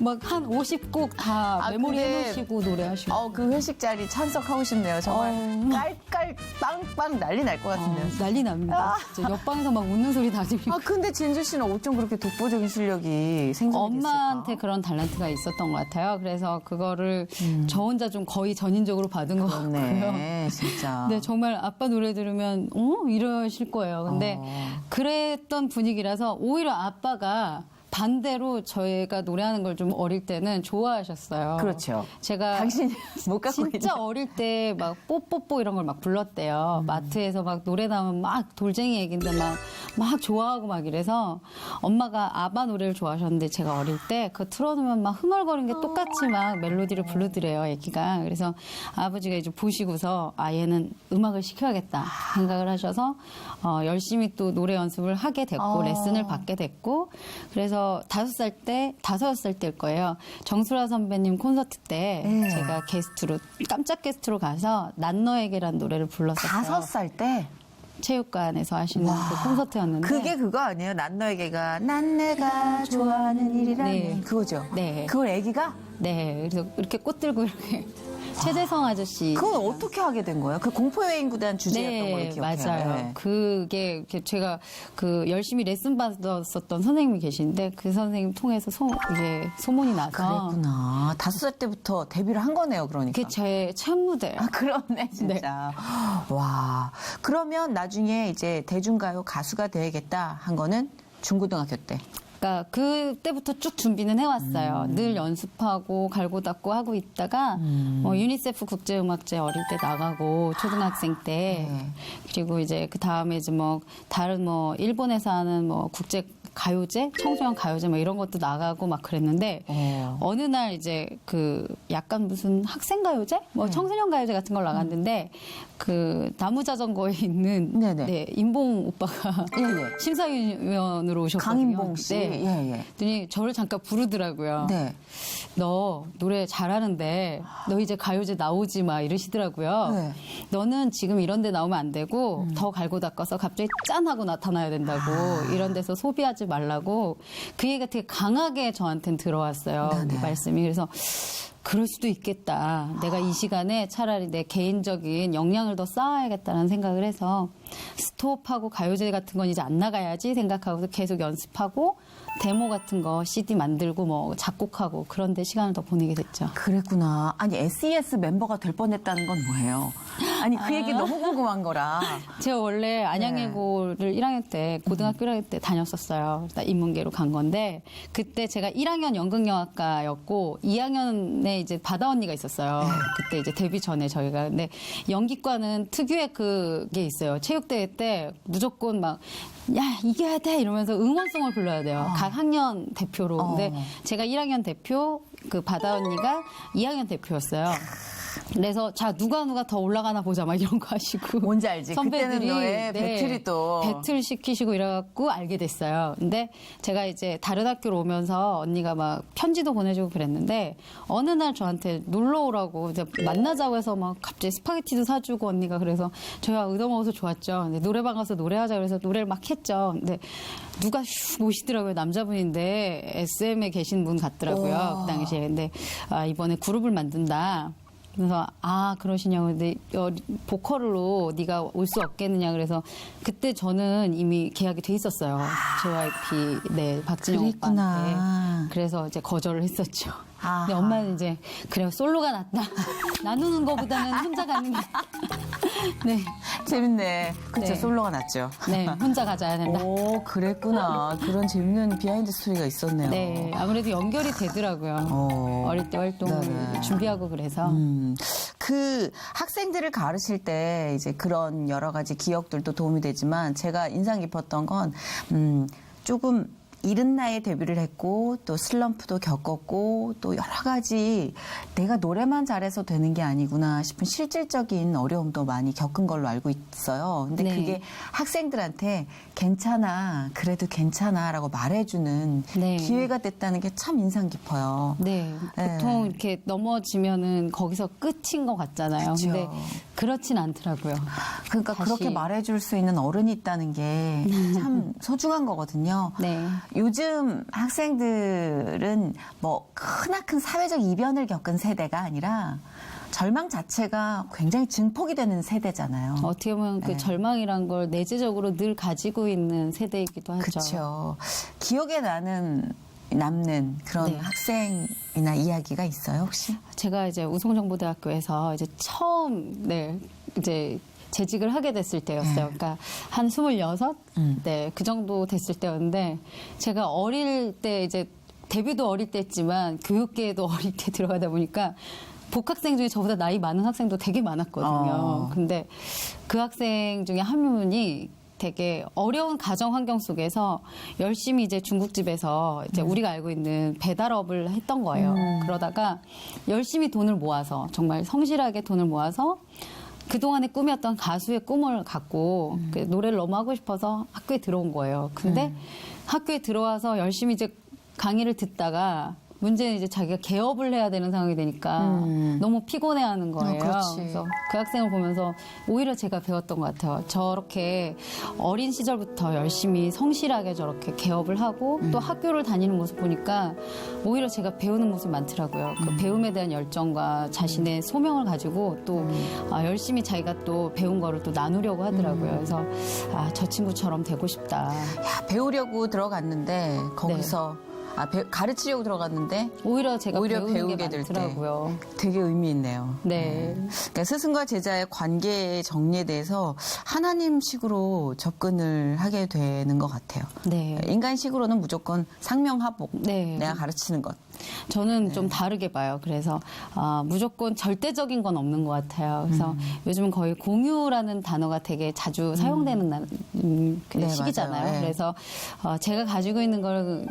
막 한 50곡 다 메모리 근데 해놓으시고 노래하시고. 그 회식 자리 참석하고 싶네요. 정말 깔깔 빵빵 난리 날 것 같은데요. 난리 납니다. 진짜 옆방에서 막 웃는 소리 다 들리고. 근데 진주 씨는 어쩜 그렇게 독보적인 실력이 생성이 됐을까? 엄마한테 그런 탤런트가 있었던 것 같아요. 그래서 그거를 저 혼자 좀 거의 전인적으로 받은 것 같고요. 네, 진짜. 네, 정말 아빠 노래 들으면 이러실 거예요. 근데 그랬던 분위기라서 오히려 아빠가 반대로 저희가 노래하는 걸 좀 어릴 때는 좋아하셨어요. 그렇죠. 제가 당신이 못 갖고 진짜 있는. 어릴 때 막 뽀뽀뽀 이런 걸 막 불렀대요. 마트에서 막 노래 나오면 막 돌쟁이 얘기인데 막 좋아하고 막 이래서 엄마가 아바 노래를 좋아하셨는데 제가 어릴 때 그거 틀어놓으면 막 흥얼거리는 게 똑같이 막 멜로디를 부르더래요, 애기가. 그래서 아버지가 이제 보시고서 얘는 음악을 시켜야겠다 생각을 하셔서 열심히 또 노래 연습을 하게 됐고 레슨을 받게 됐고 그래서 5살 때일 거예요. 정수라 선배님 콘서트 때 제가 깜짝 게스트로 가서 난 너에게란 노래를 불렀었어요. 5살 때? 체육관에서 하시는 그 콘서트였는데. 그게 그거 아니에요? 난 너에게가 난 내가 좋아하는 일이라면 네. 그거죠? 네. 그걸 애기가? 네. 그래서 이렇게 꽃 들고 이렇게 최재성 아저씨. 그건 어떻게 하게 된 거예요? 그 공포여행 구단 주제였던 걸로 기억해요. 맞아요. 네. 그게 제가 열심히 레슨 받았었던 선생님이 계신데 그 선생님 통해서 이게 소문이 나서. 그랬구나. 5살 때부터 데뷔를 한 거네요, 그러니까. 그게 제 첫 무대. 그렇네, 진짜. 와. 그러면 나중에 이제 대중가요 가수가 되야겠다 한 거는 중고등학교 때. 그러니까 그때부터 쭉 준비는 해왔어요. 늘 연습하고 갈고 닦고 하고 있다가 유니세프 국제음악제 어릴 때 나가고 초등학생 때 그리고 이제 그 다음에 이제 다른 일본에서 하는 국제 가요제, 청소년 가요제 이런 것도 나가고 막 그랬는데 어느 날 이제 약간 무슨 학생 가요제, 청소년 가요제 같은 걸 나갔는데 그 나무 자전거에 있는 네네. 임봉 오빠가 예. 심사위원으로 오셨거든요. 강인봉 씨. 네. 예. 그랬더니 저를 잠깐 부르더라고요. 네. 너 노래 잘하는데 너 이제 가요제 나오지 마 이러시더라고요. 네. 너는 지금 이런 데 나오면 안 되고 더 갈고 닦아서 갑자기 짠 하고 나타나야 된다고 이런 데서 소비하지 말라고 그 얘기가 되게 강하게 저한테는 들어왔어요. 그 말씀이. 그래서 그럴 수도 있겠다. 내가 이 시간에 차라리 내 개인적인 역량을 더 쌓아야겠다는 생각을 해서 스톱하고 가요제 같은 건 이제 안 나가야지 생각하고 계속 연습하고 데모 같은 거 CD 만들고 작곡하고 그런 데 시간을 더 보내게 됐죠. 그랬구나. 아니, SES 멤버가 될 뻔했다는 건 뭐예요? 아니 그 얘기 너무 궁금한 거라. 제가 원래 안양예고를 1학년 때, 고등학교 1학년 때 다녔었어요. 인문계로 간 건데, 그때 제가 1학년 연극영화과였고, 2학년에 이제 바다 언니가 있었어요. 그때 이제 데뷔 전에 저희가. 근데 연기과는 특유의 그게 있어요. 체육대회 때 무조건 막, 야, 이겨야 돼! 이러면서 응원송을 불러야 돼요. 각 학년 대표로. 근데 제가 1학년 대표, 그 바다 언니가 2학년 대표였어요. 그래서 자 누가 더 올라가나 보자 막 이런 거 하시고 뭔지 알지? 그때는 너의 배틀이 또. 배틀 시키시고 이래갖고 알게 됐어요. 근데 제가 이제 다른 학교로 오면서 언니가 막 편지도 보내주고 그랬는데 어느 날 저한테 놀러 오라고 이제 만나자고 해서 막 갑자기 스파게티도 사주고 언니가 그래서 저희가 얻어먹어서 좋았죠. 근데 노래방 가서 노래하자 그래서 노래를 막 했죠. 근데 누가 슉 오시더라고요. 남자분인데 SM에 계신 분 같더라고요. 그 당시에. 근데 이번에 그룹을 만든다. 그래서 그러시냐고. 근데 보컬로 네가 올 수 없겠느냐. 그래서 그때 저는 이미 계약이 돼 있었어요. JYP 박진영 오빠한테. 그래서 이제 거절을 했었죠. 근데 엄마는 이제 그래 솔로가 낫다. 나누는 것보다는 혼자 가는 게. 네. 재밌네. 그쵸, 네. 솔로가 낫죠. 네, 혼자 가져야 된다. 오, 그랬구나. 그런 재밌는 비하인드 스토리가 있었네요. 네, 아무래도 연결이 되더라고요. 어릴 때 활동을 네네. 준비하고 그래서. 그 학생들을 가르칠 때 이제 그런 여러 가지 기억들도 도움이 되지만 제가 인상 깊었던 건 조금 이른 나이에 데뷔를 했고 또 슬럼프도 겪었고 또 여러 가지 내가 노래만 잘해서 되는 게 아니구나 싶은 실질적인 어려움도 많이 겪은 걸로 알고 있어요. 근데 네. 그게 학생들한테 괜찮아, 그래도 괜찮아라고 말해주는 네. 기회가 됐다는 게 참 인상 깊어요. 네, 보통 이렇게 넘어지면은 거기서 끝인 것 같잖아요. 그쵸. 근데 그렇진 않더라고요. 그러니까 다시. 그렇게 말해줄 수 있는 어른이 있다는 게 참 소중한 거거든요. 네. 요즘 학생들은 뭐 크나큰 사회적 이변을 겪은 세대가 아니라 절망 자체가 굉장히 증폭이 되는 세대잖아요. 어떻게 보면 그 절망이란 걸 내재적으로 늘 가지고 있는 세대이기도 하죠. 그렇죠. 기억에 남는 그런 네. 학생이나 이야기가 있어요, 혹시? 제가 이제 우송정보대학교에서 이제 처음 이제 재직을 하게 됐을 때였어요. 그러니까 한 26? 네, 그 정도 됐을 때였는데 제가 어릴 때 이제 데뷔도 어릴 때 했지만 교육계에도 어릴 때 들어가다 보니까 복학생 중에 저보다 나이 많은 학생도 되게 많았거든요. 근데 그 학생 중에 한 분이 되게 어려운 가정 환경 속에서 열심히 이제 중국집에서 이제 우리가 알고 있는 배달업을 했던 거예요. 그러다가 열심히 돈을 모아서 정말 성실하게 돈을 모아서 그동안의 꿈이었던 가수의 꿈을 갖고 그 노래를 너무 하고 싶어서 학교에 들어온 거예요. 근데 학교에 들어와서 열심히 이제 강의를 듣다가 문제는 이제 자기가 개업을 해야 되는 상황이 되니까 너무 피곤해하는 거예요. 그렇지. 그래서 그 학생을 보면서 오히려 제가 배웠던 것 같아요. 저렇게 어린 시절부터 열심히 성실하게 저렇게 개업을 하고 또 학교를 다니는 모습 보니까 오히려 제가 배우는 모습이 많더라고요. 그 배움에 대한 열정과 자신의 소명을 가지고 또 열심히 자기가 또 배운 거를 또 나누려고 하더라고요. 그래서 저 친구처럼 되고 싶다. 야, 배우려고 들어갔는데 거기서 가르치려고 들어갔는데 오히려 제가 배우는 배우게 게 될 때 많더라고요. 되게 의미 있네요. 네. 그러니까 스승과 제자의 관계의 정리에 대해서 하나님식으로 접근을 하게 되는 것 같아요. 네. 인간식으로는 무조건 상명하복. 네. 내가 가르치는 것. 저는 좀 다르게 봐요. 그래서 무조건 절대적인 건 없는 것 같아요. 그래서 요즘은 거의 공유라는 단어가 되게 자주 사용되는 네, 시기잖아요. 맞아요. 네. 그래서 제가 가지고 있는 걸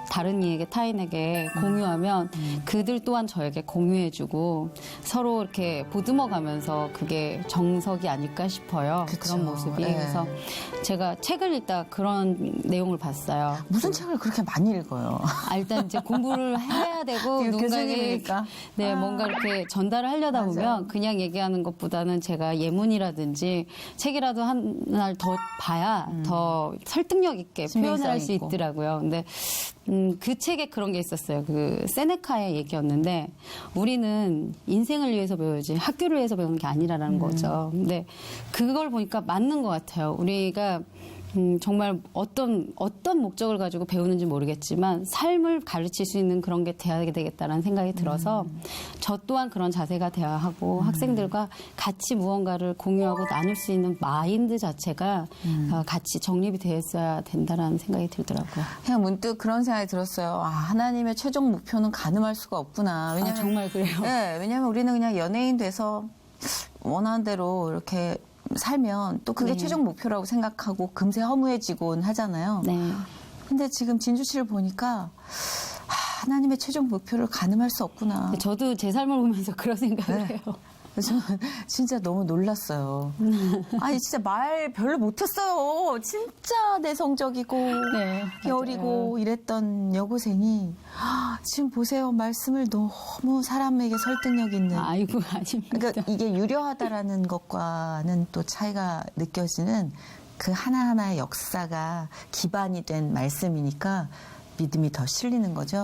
다른 이에게 타인에게 공유하면 그들 또한 저에게 공유해주고 서로 이렇게 보듬어가면서 그게 정석이 아닐까 싶어요. 그쵸. 그런 모습이. 네. 그래서 제가 책을 읽다 그런 내용을 봤어요. 무슨 책을 그렇게 많이 읽어요? 일단 이제 공부를 해야 되고 누군가에게 교수님이니까. 뭔가 이렇게 전달을 하려다 보면 그냥 얘기하는 것보다는 제가 예문이라든지 책이라도 하나 더 봐야 더 설득력 있게 표현을 할 수 있고. 있더라고요. 근데 그 책에 그런 게 있었어요. 그 세네카의 얘기였는데 우리는 인생을 위해서 배우지 학교를 위해서 배우는 게 아니라는 거죠. 근데 그걸 보니까 맞는 것 같아요. 우리가 정말 어떤 목적을 가지고 배우는지 모르겠지만 삶을 가르칠 수 있는 그런 게 돼야 되겠다라는 생각이 들어서 저 또한 그런 자세가 돼야 하고 학생들과 같이 무언가를 공유하고 나눌 수 있는 마인드 자체가 같이 정립이 되어 있어야 된다라는 생각이 들더라고요. 그냥 문득 그런 생각이 들었어요. 아, 하나님의 최종 목표는 가늠할 수가 없구나. 왜냐면, 정말 그래요. 네, 왜냐면 우리는 그냥 연예인 돼서 원하는 대로 이렇게 살면 또 그게 네. 최종 목표라고 생각하고 금세 허무해지곤 하잖아요. 네. 근데 지금 진주 씨를 보니까 하나님의 최종 목표를 가늠할 수 없구나. 저도 제 삶을 보면서 그런 생각을 네. 해요. 저는 진짜 너무 놀랐어요. 아니 진짜 말 별로 못했어요. 진짜 내성적이고 네, 여리고 이랬던 여고생이 지금 보세요. 말씀을 너무 사람에게 설득력 있는. 아이고, 아닙니다. 그러니까 이게 유려하다라는 것과는 또 차이가 느껴지는 그 하나하나의 역사가 기반이 된 말씀이니까 믿음이 더 실리는 거죠.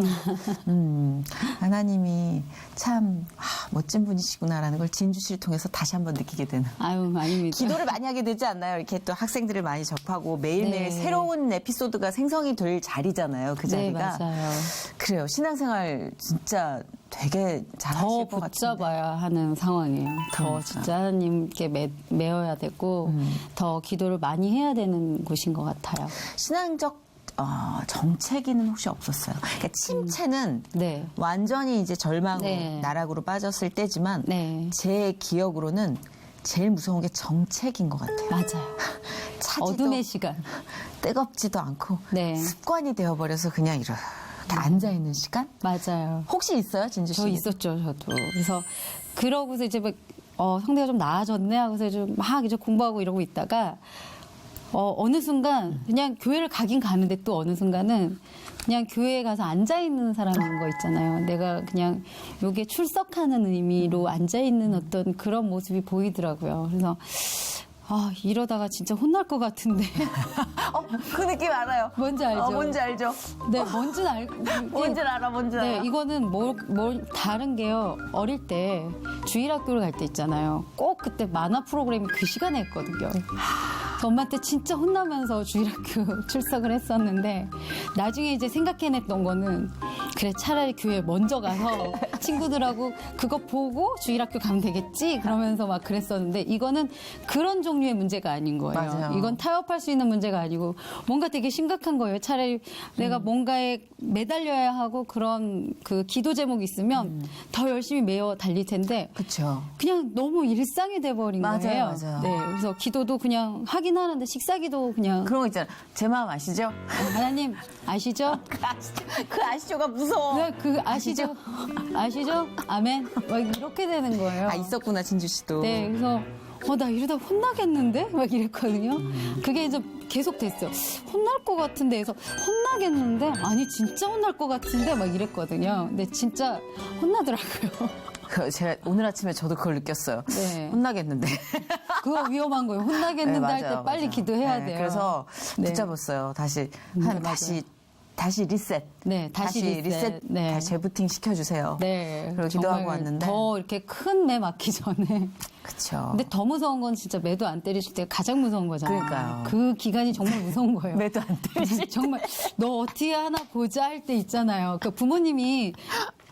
하나님이 참 멋진 분이시구나라는 걸 진주 씨를 통해서 다시 한번 느끼게 되는. 아유, 아닙니다. 기도를 많이 하게 되지 않나요? 이렇게 또 학생들을 많이 접하고 매일매일 네. 새로운 에피소드가 생성이 될 자리잖아요. 그 네, 자리가. 맞아요. 그래요. 신앙생활 진짜 되게 더 잘하실 것 같은데. 붙잡아야 하는 상황이에요. 더 그러니까. 진짜 하나님께 매어야 되고 더 기도를 많이 해야 되는 곳인 것 같아요. 신앙적 정체기는 혹시 없었어요? 그러니까 침체는 네. 완전히 이제 절망으로 네. 나락으로 빠졌을 때지만 네. 제 기억으로는 제일 무서운 게 정체기인 것 같아요. 맞아요. 차지도 어둠의 시간. 뜨겁지도 않고 네. 습관이 되어버려서 그냥 이렇게 앉아있는 시간? 맞아요. 혹시 있어요, 진주 씨? 저 있었죠, 저도. 그래서 그러고서 이제 막, 상대가 좀 나아졌네 하고서 좀 막 이제 공부하고 이러고 있다가 어느 순간 그냥 교회를 가긴 가는데 또 어느 순간은 그냥 교회에 가서 앉아있는 사람인 거 있잖아요. 내가 그냥 요게 출석하는 의미로 앉아있는 어떤 그런 모습이 보이더라고요. 그래서 이러다가 진짜 혼날 것 같은데. 그 느낌 알아요. 뭔지 알죠? 뭔지 알죠? 네, 뭔지는 뭔지 알아, 뭔지 알아. 네, 이거는 뭘 다른 게요. 어릴 때 주일학교를 갈 때 있잖아요. 꼭 그때 만화 프로그램이 그 시간에 했거든요. 그래서 엄마한테 진짜 혼나면서 주일학교 출석을 했었는데 나중에 이제 생각해냈던 거는 그래 차라리 교회 먼저 가서 친구들하고 그거 보고 주일학교 가면 되겠지 그러면서 막 그랬었는데 이거는 그런 종류의 문제가 아닌 거예요. 맞아요. 이건 타협할 수 있는 문제가 아니고 뭔가 되게 심각한 거예요. 차라리 내가 뭔가에 매달려야 하고 그런 그 기도 제목이 있으면 더 열심히 매어 달릴 텐데 그렇죠. 그냥 너무 일상이 돼버린 맞아요, 거예요. 맞아요. 네, 그래서 기도도 그냥 하긴 하는데 식사기도 그냥 그런 거 있잖아요. 제 마음 아시죠? 하나님 아시죠? 그 아시죠가 무서워. 네, 그 아시죠? 아시죠? 아멘. 막 이렇게 되는 거예요. 있었구나, 진주 씨도. 네, 그래서 나 이러다 혼나겠는데? 막 이랬거든요. 그게 이제 계속 됐어요. 혼날 것 같은데 해서 혼나겠는데? 아니 진짜 혼날 것 같은데? 막 이랬거든요. 근데 진짜 혼나더라고요. 제가 오늘 아침에 저도 그걸 느꼈어요. 네. 혼나겠는데. 그거 위험한 거예요. 혼나겠는데 네, 할 때 맞아요, 빨리 맞아요. 기도해야 네, 돼요. 그래서 네. 붙잡았어요. 다시 맞아요. 다시 리셋. 네, 다시 리셋. 네. 다시 재부팅 시켜주세요. 네. 그리고 기도하고 왔는데. 더 이렇게 큰 매 맞기 전에. 그렇죠. 근데 더 무서운 건 진짜 매도 안 때리실 때가 가장 무서운 거잖아요. 그러니까요. 그 기간이 정말 무서운 거예요. 매도 안 때리실 정말 너 어떻게 하나 보자 할 때 있잖아요. 그 부모님이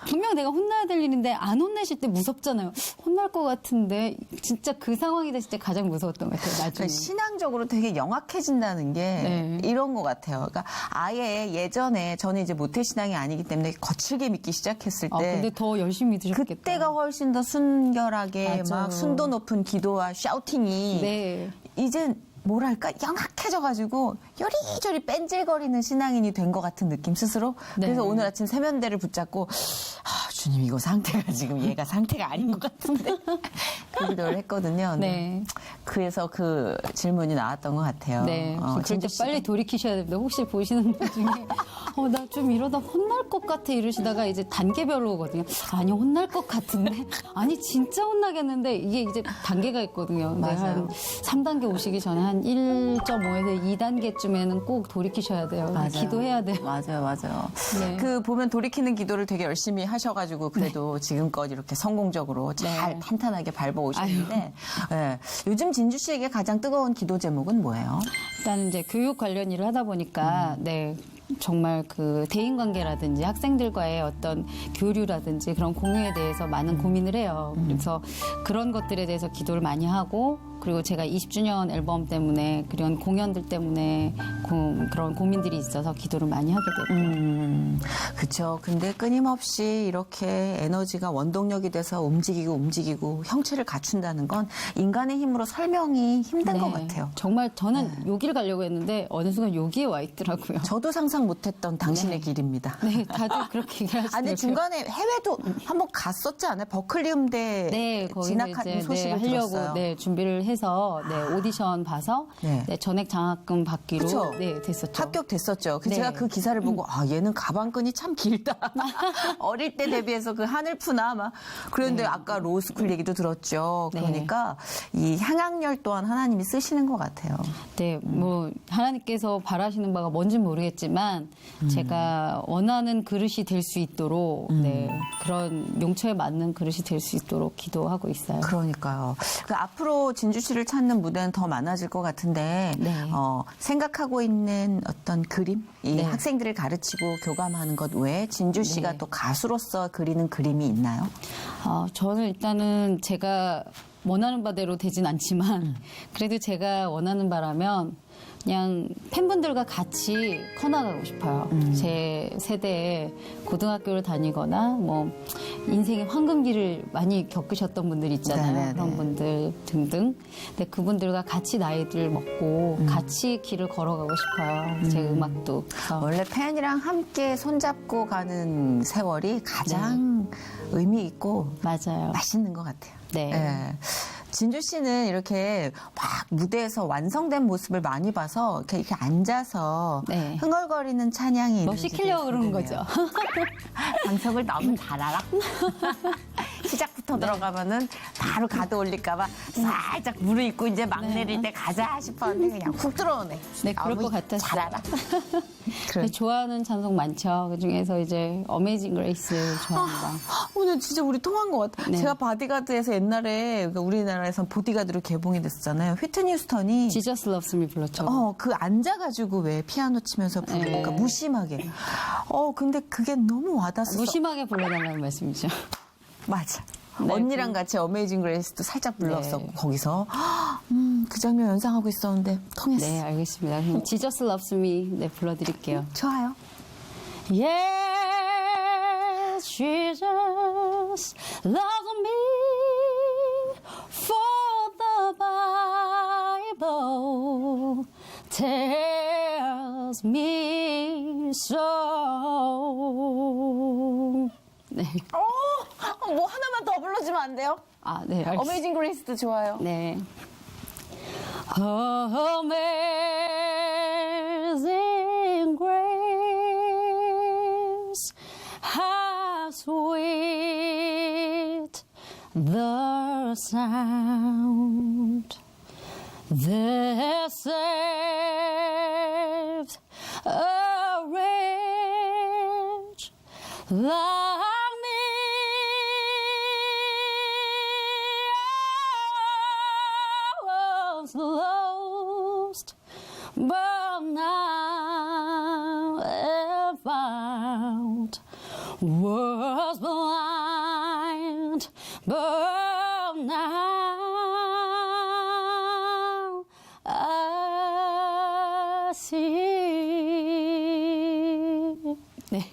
분명 내가 혼나야 될 일인데 안 혼내실 때 무섭잖아요. 혼날 것 같은데 진짜 그 상황이 됐을 때 가장 무서웠던 것 같아요. 나중에. 그러니까 신앙적으로 되게 영악해진다는 게 네. 이런 것 같아요. 그러니까 아예 예전에 저는 이제 모태신앙이 아니기 때문에 거칠게 믿기 시작했을 때 근데 더 열심히 믿으셨겠다. 그때가 훨씬 더 순결하게 맞아요. 막 순도 높은 기도와 샤우팅이 네. 이젠 뭐랄까 영악해져가지고 요리조리 뺀질거리는 신앙인이 된 것 같은 느낌 스스로. 네. 그래서 오늘 아침 세면대를 붙잡고 주님 이거 상태가 지금 얘가 상태가 아닌 것 같은데 그 기도를 했거든요. 네. 그래서 그 질문이 나왔던 것 같아요. 네. 그럴 때 진주 씨도. 빨리 돌이키셔야 됩니다. 혹시 보시는 분 중에 나 좀 이러다 혼날 것 같아 이러시다가 이제 단계별로 오거든요. 아니 혼날 것 같은데 아니 진짜 혼나겠는데 이게 이제 단계가 있거든요. 근데 맞아요. 한 3단계 오시기 전에 한 1.5에서 2단계쯤에는 꼭 돌이키셔야 돼요. 맞아요. 기도해야 돼요. 맞아요. 네. 그 보면 돌이키는 기도를 되게 열심히 하셔가지고 그래도 지금껏 이렇게 성공적으로 잘 네. 탄탄하게 밟아 오셨는데 예, 요즘 진주 씨에게 가장 뜨거운 기도 제목은 뭐예요? 일단 이제 교육 관련 일을 하다 보니까 네. 정말 그 대인 관계라든지 학생들과의 어떤 교류라든지 그런 공유에 대해서 많은 고민을 해요. 그래서 그런 것들에 대해서 기도를 많이 하고 그리고 제가 20주년 앨범 때문에 그런 공연들 때문에 그런 고민들이 있어서 기도를 많이 하게 됐고요. 그렇죠. 근데 끊임없이 이렇게 에너지가 원동력이 돼서 움직이고 형체를 갖춘다는 건 인간의 힘으로 설명이 힘든 것 같아요. 정말 저는 여기를 가려고 했는데 어느 순간 여기에 와 있더라고요. 저도 상상 못했던 당신의 길입니다. 네, 다들 그렇게 얘기하시더라고요. 아니 중간에 해외도 한번 갔었지 않아요? 버클리 음대 네, 거기서 진학한 이제 소식을 하려고 들었어요. 네, 준비를 해서 네, 오디션 봐서 네. 네, 전액 장학금 받기로 그쵸? 네, 됐었죠. 합격됐었죠. 네. 제가 그 기사를 보고 아 얘는 가방끈이 참 길다. 어릴 때 대비해서 그 한을 푸나 막 그런데 아까 로스쿨 얘기도 들었죠. 네. 그러니까 이 향학열 또한 하나님이 쓰시는 것 같아요. 네, 뭐 하나님께서 바라시는 바가 뭔지 모르겠지만 제가 원하는 그릇이 될 수 있도록 네, 그런 용처에 맞는 그릇이 될 수 있도록 기도하고 있어요. 그러니까요. 그 앞으로 진주 씨를 찾는 무대는 더 많아질 것 같은데 네. 생각하고 있는 어떤 그림, 이 네. 학생들을 가르치고 교감하는 것 외에 진주 씨가 네. 또 가수로서 그리는 그림이 있나요? 저는 일단은 제가 원하는 바대로 되진 않지만 그래도 제가 원하는 바라면 그냥 팬분들과 같이 커나가고 싶어요. 제 세대에 고등학교를 다니거나 뭐 인생의 황금기를 많이 겪으셨던 분들 있잖아요. 네네네. 그런 분들 등등. 근데 그분들과 같이 나이를 먹고 같이 길을 걸어가고 싶어요. 제 음악도. 그래서 원래 팬이랑 함께 손잡고 가는 세월이 가장 의미 있고 맞아요. 맛있는 것 같아요. 네. 예. 진주 씨는 이렇게 막 무대에서 완성된 모습을 많이 봐서 이렇게 앉아서 네. 흥얼거리는 찬양이 뭐 있는지 시키려고 그러는 궁금해요. 거죠. 방송을 너무 잘 알아. 시작부터 들어가면은 바로 가도 올릴까봐 살짝 무르익고 이제 막 내릴 때 가자 싶었는데 그냥 훅 들어오네. 네, 그럴 것 같았어요. 잘 알아. 네, 좋아하는 찬송 많죠. 그 중에서 이제 어메이징 그레이스 좋아합니다. 오늘 진짜 우리 통한 것 같아. 네. 제가 바디가드에서 옛날에 그러니까 우리나라에서 보디가드로 개봉이 됐었잖아요. 휘트니 휴스턴이 지저스 러브스 미 불렀죠. 그 앉아가지고 왜 피아노 치면서 부르니까 네. 무심하게. 근데 그게 너무 와닿았어. 무심하게 불러달라는 말씀이죠. 맞아. 네, 언니랑 같이 어메이징 그레이스도 살짝 불렀었고 네. 거기서 그 장면 연상하고 있었는데 통했어. 네, 알겠습니다. 그럼 지저스 러브스 미 네, 불러드릴게요. 좋아요. Yes, Jesus loves me, for the Bible tells me so. 네. 뭐 하나만 더 불러주면 안 돼요? 네, 알겠습니다. 어메이징 그레이스도 좋아요. 네. Amazing grace, how sweet the sound that saved a wretch like me. I was lost, but now am found. Was blind, but now I see. 네.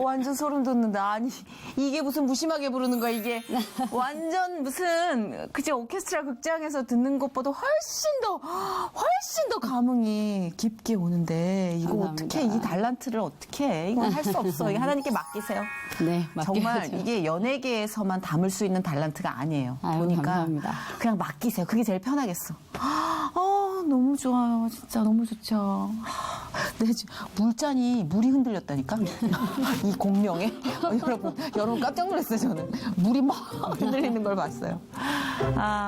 완전 소름 돋는다. 아니 이게 무슨 무심하게 부르는 거야 이게. 완전 무슨 그치 오케스트라 극장에서 듣는 것보다 훨씬 더 감흥이 깊게 오는데 이거 감사합니다. 어떻게 이 달란트를 어떻게 해? 이건 할 수 없어. 이거 하나님께 맡기세요. 네, 정말 맡겨야죠. 이게 연예계에서만 담을 수 있는 달란트가 아니에요. 아유, 보니까 감사합니다. 그냥 맡기세요. 그게 제일 편하겠어. 너무 좋아요. 진짜 너무 좋죠. 네, 지금 물잔이 물이 흔들렸다니까. 이 공명에 여러분 깜짝 놀랐어요. 저는 물이 막 흔들리는 걸 봤어요.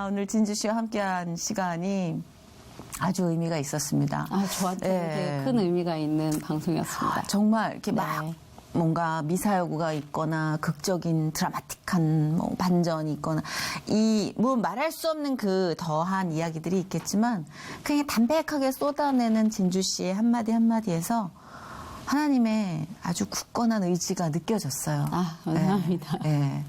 오늘 진주 씨와 함께한 시간이 아주 의미가 있었습니다. 저한테 예. 되게 큰 의미가 있는 방송이었습니다. 정말 이렇게 막 네. 뭔가 미사여구가 있거나 극적인 드라마틱한 뭐 반전이 있거나 뭐 말할 수 없는 그 더한 이야기들이 있겠지만 그냥 담백하게 쏟아내는 진주 씨의 한마디 한마디에서 하나님의 아주 굳건한 의지가 느껴졌어요. 아, 감사합니다. 네. 네.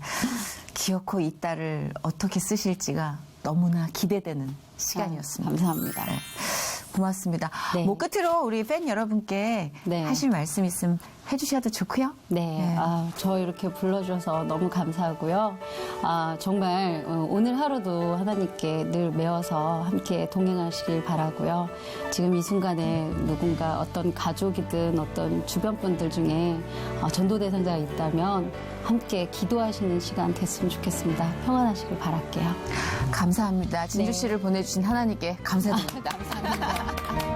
기어코 이 딸을 어떻게 쓰실지가 너무나 기대되는 시간이었습니다. 감사합니다. 네. 고맙습니다. 네. 뭐 끝으로 우리 팬 여러분께 네. 하실 말씀 있으면 해주셔도 좋고요. 네, 저 이렇게 불러주셔서 너무 감사하고요. 정말 오늘 하루도 하나님께 늘 메워서 함께 동행하시길 바라고요. 지금 이 순간에 누군가 어떤 가족이든 어떤 주변 분들 중에 전도 대상자가 있다면 함께 기도하시는 시간 됐으면 좋겠습니다. 평안하시길 바랄게요. 감사합니다. 진주 네. 씨를 보내주신 하나님께 감사드립니다. 감사합니다.